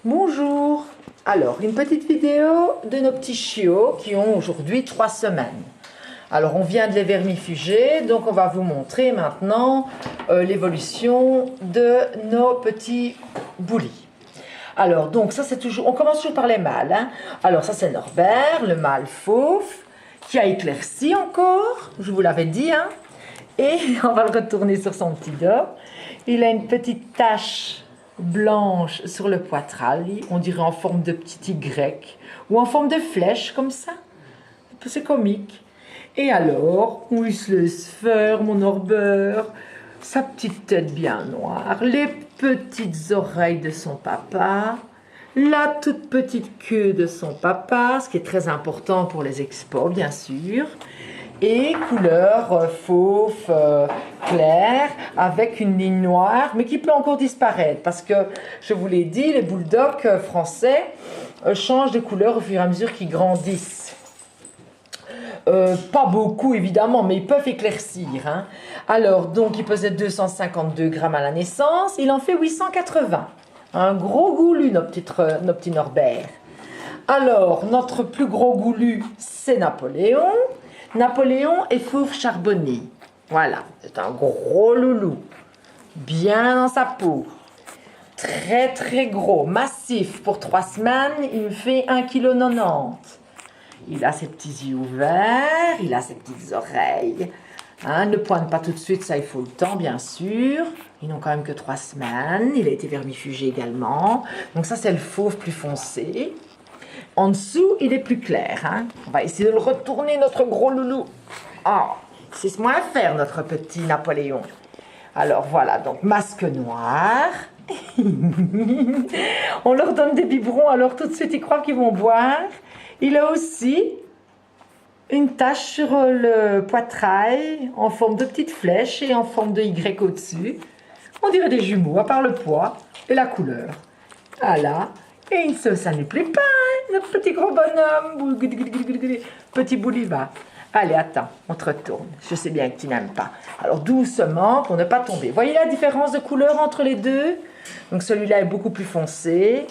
Bonjour. Alors, une petite vidéo de nos petits chiots qui ont aujourd'hui 3 semaines. Alors, on vient de les vermifuger, donc on va vous montrer maintenant l'évolution de nos petits boulis. Alors, donc ça c'est toujours, on commence toujours par les mâles. Hein. Alors, ça c'est Norbert, le mâle fauve, qui a éclairci encore, je vous l'avais dit. Hein. Et on va le retourner sur son petit dos. Il a une petite tache blanche sur le poitrail, on dirait en forme de petit Y ou en forme de flèche comme ça. C'est comique. Et alors, où il se laisse faire, mon Norbert, sa petite tête bien noire, les petites oreilles de son papa, la toute petite queue de son papa, ce qui est très important pour les expos, bien sûr. Et couleur fauve clair avec une ligne noire, mais qui peut encore disparaître parce que, je vous l'ai dit, les bulldogs français changent de couleur au fur et à mesure qu'ils grandissent. Pas beaucoup évidemment, mais ils peuvent éclaircir. Hein. Alors, donc, il pesait 252 grammes à la naissance, il en fait 880. Un gros goulu, nos petits Norbert. Alors, notre plus gros goulu, c'est Napoléon. Napoléon est fauve charbonné. Voilà, c'est un gros loulou. Bien dans sa peau. Très très gros, massif. Pour 3 semaines, il me fait 1,90 kg. Il a ses petits yeux ouverts, il a ses petites oreilles. Hein, ne pointe pas tout de suite, ça il faut le temps bien sûr. Ils n'ont quand même que 3 semaines. Il a été vermifugé également. Donc ça c'est le fauve plus foncé. En dessous, il est plus clair. Hein. On va essayer de le retourner, notre gros loulou. Oh, c'est moins à faire, notre petit Napoléon. Alors voilà, donc masque noir. On leur donne des biberons, alors tout de suite, ils croient qu'ils vont boire. Il a aussi une tache sur le poitrail en forme de petite flèche et en forme de Y au-dessus. On dirait des jumeaux, à part le poids et la couleur. Voilà. Et il ne se s'ennuie plus pas, hein, notre petit gros bonhomme. Petit Bouliva. Allez, attends, on te retourne. Je sais bien que tu n'aimes pas. Alors, doucement, pour ne pas tomber. Voyez la différence de couleur entre les deux? Donc, celui-là est beaucoup plus foncé.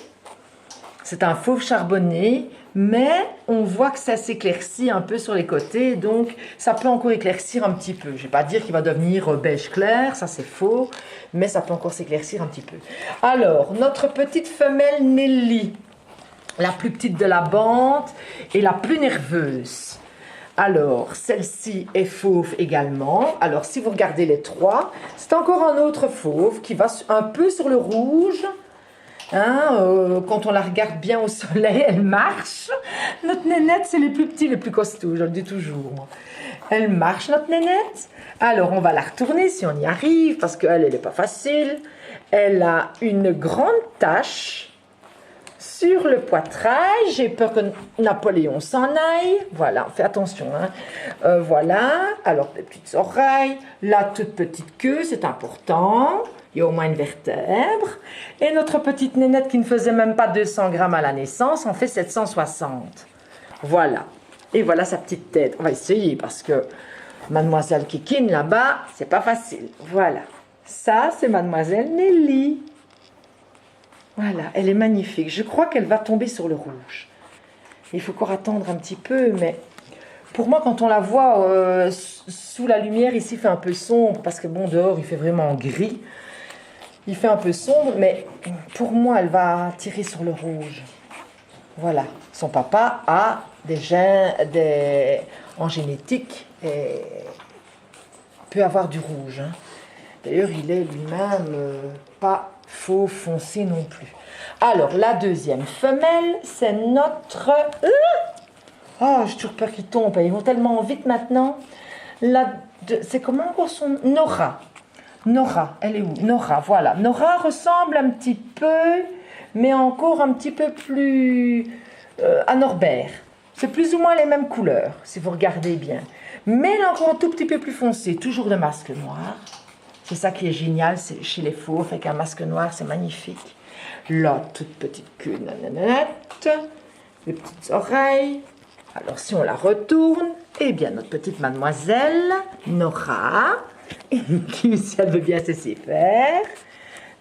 C'est un fauve charbonné, mais on voit que ça s'éclaircit un peu sur les côtés, donc ça peut encore éclaircir un petit peu. Je ne vais pas dire qu'il va devenir beige clair, ça c'est faux, mais ça peut encore s'éclaircir un petit peu. Alors, notre petite femelle Nelly, la plus petite de la bande et la plus nerveuse. Alors, celle-ci est fauve également. Alors, si vous regardez les trois, c'est encore un autre fauve qui va un peu sur le rouge. Hein, quand on la regarde bien au soleil, elle marche. Notre nénette, c'est les plus petits, les plus costauds, je le dis toujours. Elle marche, notre nénette. Alors, on va la retourner si on y arrive, parce qu'elle, elle n'est pas facile. Elle a une grande tache sur le poitrail. J'ai peur que Napoléon s'en aille. Voilà, fais attention. Hein. Voilà, alors des petites oreilles. La toute petite queue, c'est important. Il y a au moins une vertèbre. Et notre petite nénette qui ne faisait même pas 200 grammes à la naissance en fait 760. Voilà. Et voilà sa petite tête. On va essayer parce que Mademoiselle Kikine là-bas, c'est pas facile. Voilà. Ça, c'est Mademoiselle Nelly. Voilà, elle est magnifique. Je crois qu'elle va tomber sur le rouge. Il faut encore attendre un petit peu, mais pour moi, quand on la voit sous la lumière, ici, il fait un peu sombre parce que bon, dehors, il fait vraiment gris. Il fait un peu sombre, mais pour moi, elle va tirer sur le rouge. Voilà. Son papa a des gènes en génétique et peut avoir du rouge. Hein. D'ailleurs, il est lui-même pas faux foncé non plus. Alors, la deuxième femelle, c'est notre... Oh, j'ai toujours peur qu'ils tombent. Ils vont tellement vite maintenant. C'est comment encore son... Nora. Nora, elle est où? Nora, voilà. Nora ressemble un petit peu, mais encore un petit peu plus à Norbert. C'est plus ou moins les mêmes couleurs, si vous regardez bien. Mais elle est encore un tout petit peu plus foncé, toujours de masque noir. C'est ça qui est génial chez les fauves, avec un masque noir, c'est magnifique. La toute petite queue, nananette, les petites oreilles. Alors si on la retourne, eh bien notre petite mademoiselle, Nora... si elle veut bien se s'y faire.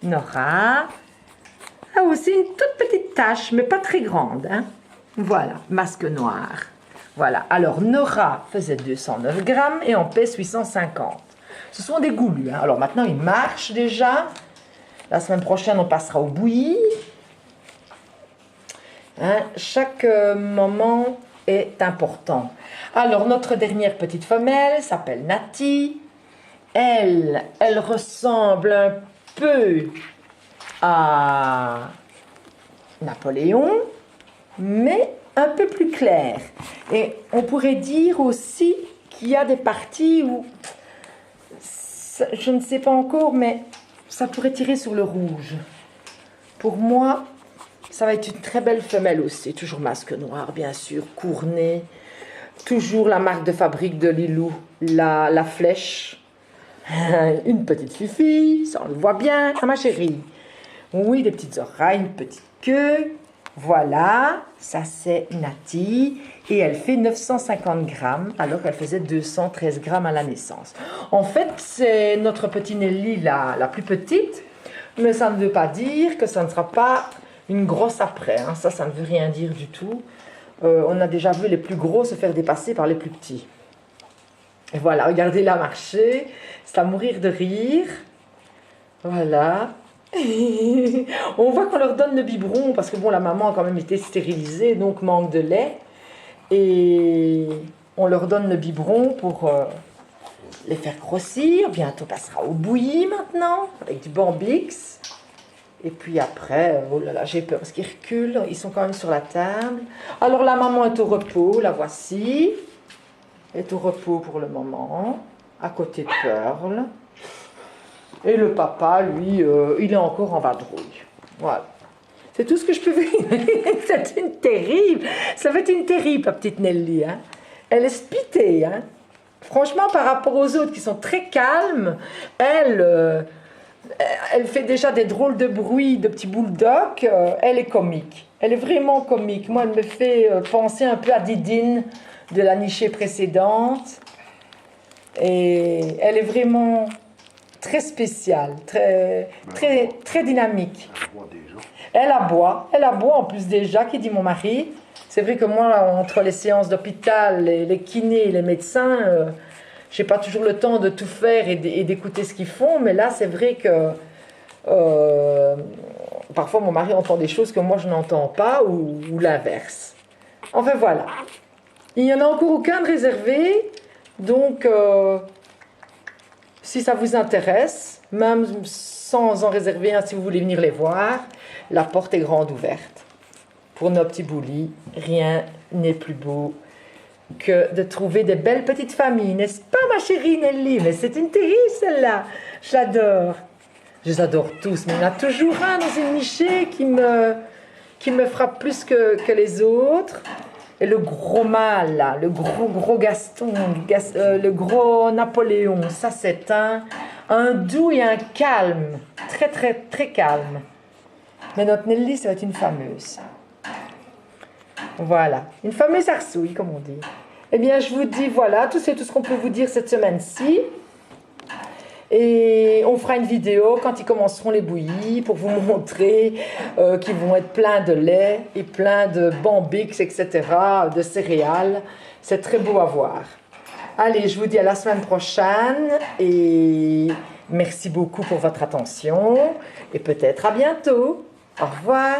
Nora a aussi une toute petite petite tache, mais pas très grande. Hein. Voilà, masque noir. Voilà, alors Nora faisait 209 grammes et en pèse 850. Ce sont des goulus. Hein. Alors maintenant, ils marchent déjà. La semaine prochaine, on passera au bouilli. Hein, chaque moment est important. Alors, notre dernière petite femelle s'appelle Nati. Elle ressemble un peu à Napoléon, mais un peu plus claire. Et on pourrait dire aussi qu'il y a des parties où, je ne sais pas encore, mais ça pourrait tirer sur le rouge. Pour moi, ça va être une très belle femelle aussi. Toujours masque noir, bien sûr, court nez. Toujours la marque de fabrique de Lilou, la flèche. Une petite fufille, ça on le voit bien, ah, ma chérie. Oui, des petites oreilles, une petite queue. Voilà, ça c'est Nati. Et elle fait 950 grammes, alors qu'elle faisait 213 grammes à la naissance. En fait, c'est notre petite Nelly la plus petite. Mais ça ne veut pas dire que ça ne sera pas une grosse après. Hein. Ça ne veut rien dire du tout. On a déjà vu les plus gros se faire dépasser par les plus petits. Et voilà, regardez-la marcher. C'est à mourir de rire. Voilà. On voit qu'on leur donne le biberon parce que bon, la maman a quand même été stérilisée, donc manque de lait. Et on leur donne le biberon pour les faire grossir. Bientôt, on passera au bouilli maintenant avec du Bambix. Et puis après, oh là là, j'ai peur parce qu'ils reculent. Ils sont quand même sur la table. Alors la maman est au repos, la voici. Elle est au repos pour le moment, à côté de Pearl. Et le papa, lui, il est encore en vadrouille. Voilà. C'est tout ce que je peux vous dire. C'est une terrible. Ça va être une terrible, la petite Nelly. Hein. Elle est spitée. Hein. Franchement, par rapport aux autres qui sont très calmes, elle fait déjà des drôles de bruits de petits bulldogs. Elle est comique. Elle est vraiment comique. Moi, elle me fait penser un peu à Didine de la nichée précédente. Et elle est vraiment très spéciale, très dynamique. Elle aboie en plus déjà, qui dit mon mari. C'est vrai que moi, entre les séances d'hôpital, les kinés, les médecins, j'ai pas toujours le temps de tout faire et d'écouter ce qu'ils font, mais là, c'est vrai que parfois mon mari entend des choses que moi je n'entends pas ou l'inverse. Enfin voilà. Il n'y en a encore aucun de réservé, donc si ça vous intéresse, même sans en réserver un, si vous voulez venir les voir, la porte est grande ouverte. Pour nos petits boulis, rien n'est plus beau que de trouver des belles petites familles, n'est-ce pas ma chérie Nelly? Mais c'est une terrible celle-là, je l'adore. Je les adore tous, mais il y en a toujours un dans une nichée qui me frappe plus que les autres. Et le gros mâle, là, le gros Gaston, le gros Napoléon, ça c'est un doux et un calme, très calme. Mais notre Nelly, ça va être une fameuse. Voilà, une fameuse arsouille, comme on dit. Eh bien, je vous dis, voilà, c'est tout ce qu'on peut vous dire cette semaine-ci. Et on fera une vidéo quand ils commenceront les bouillies pour vous montrer qu'ils vont être pleins de lait et pleins de Bambix, etc., de céréales. C'est très beau à voir. Allez, je vous dis à la semaine prochaine et merci beaucoup pour votre attention et peut-être à bientôt. Au revoir.